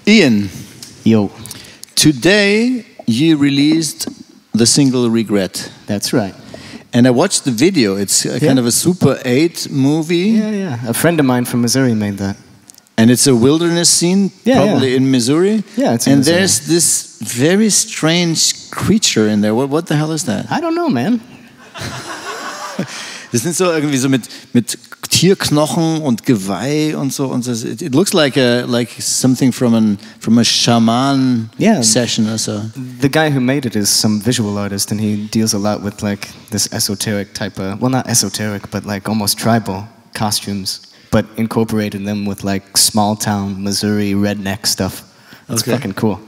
Ian. Yo. Today you released the single Regret. That's right. And I watched the video. It's kind of a Super 8 movie. Yeah. A friend of mine from Missouri made that. And it's a wilderness scene, probably in Missouri. Yeah, it's in And Missouri. there's this very strange creature in there. What the hell is that? I don't know, man. Das sind so irgendwie so mit Tierknochen und Geweih und so. Und so. It looks like something from a shaman session or so. The guy who made it is some visual artist, and he deals a lot with like this esoteric type of, well, not esoteric, but like almost tribal costumes, but incorporated them with like small town Missouri redneck stuff. It's fucking cool.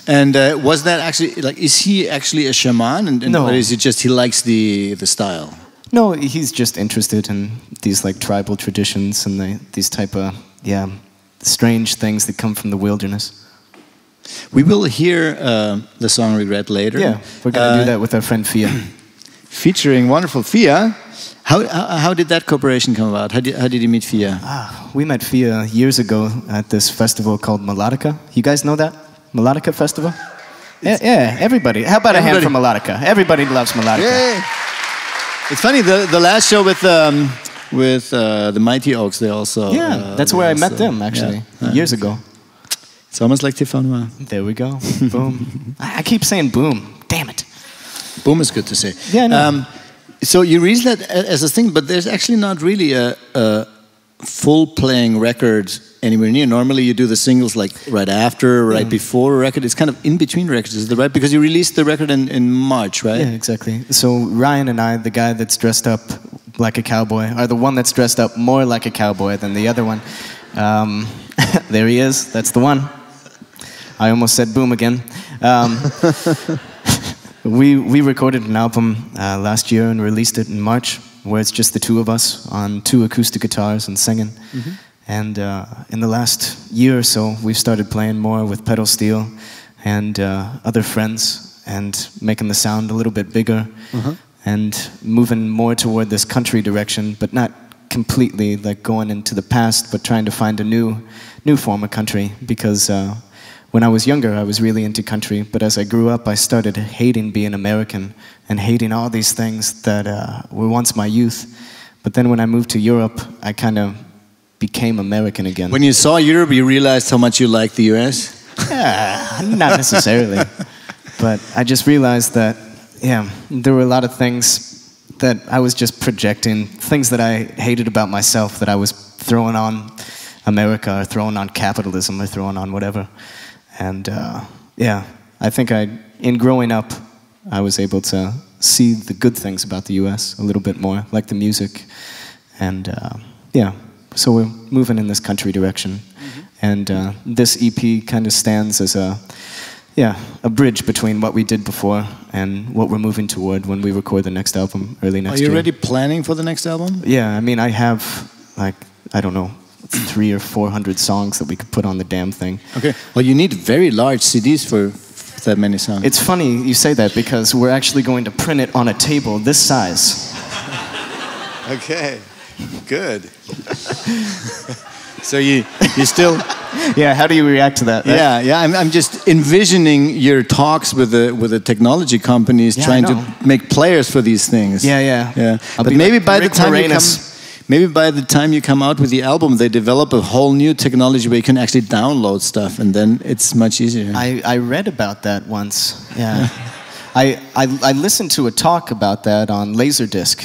And was that actually like? Is he actually a shaman? And no. Or is it just he likes the style? No, he's just interested in these like tribal traditions and these type of strange things that come from the wilderness. We will hear the song "Regret" later. Yeah, we're gonna do that with our friend Fia, featuring wonderful Fia. How did that cooperation come about? How did you meet Fia? We met Fia years ago at this festival called Melodica. You guys know that Melodica festival? Yeah, everybody. How about a hand for Melodica? Everybody loves Melodica. Yay. It's funny, the last show with the Mighty Oaks, they also... Yeah, that's where I met them, actually, years ago. It's almost like Tiffany. There we go. Boom. I keep saying boom. Damn it. Boom is good to say. Yeah, no. So you released that as a thing, but there's actually not really a full-playing record anywhere near. Normally you do the singles like right after, right before a record. It's kind of in between records, is that right? Because you released the record in March, right? Yeah, exactly. So Ryan and I, the guy that's dressed up like a cowboy, are the one that's dressed up more like a cowboy than the other one. There he is. That's the one. I almost said boom again. We recorded an album last year and released it in March, where it's just the two of us on 2 acoustic guitars and singing. And in the last year or so, we've started playing more with pedal steel and other friends and making the sound a little bit bigger and moving more toward this country direction, but not completely like going into the past, but trying to find a new form of country. Because when I was younger, I was really into country, but as I grew up, I started hating being American and hating all these things that were once my youth. But then when I moved to Europe, I kind of became American again. When you saw Europe, you realized how much you liked the US? Yeah, not necessarily. But I just realized that, there were a lot of things that I was just projecting, things that I hated about myself that I was throwing on America or throwing on capitalism or throwing on whatever. And I think in growing up, I was able to see the good things about the US a little bit more, like the music. And so we're moving in this country direction. And this EP kind of stands as a bridge between what we did before and what we're moving toward when we record the next album early next year. Are you already planning for the next album? Yeah, I mean, I have, like, I don't know, 300 or 400 songs that we could put on the damn thing. Okay. Well, you need very large CDs for that many songs. It's funny you say that because we're actually going to print it on a table this size. Okay. Good. So you still... Yeah, how do you react to that? Right? Yeah. I'm just envisioning your talks with the technology companies trying to make players for these things. Yeah. But maybe by the time you come out with the album, they develop a whole new technology where you can actually download stuff, and then it's much easier. I read about that once. Yeah. I listened to a talk about that on Laserdisc.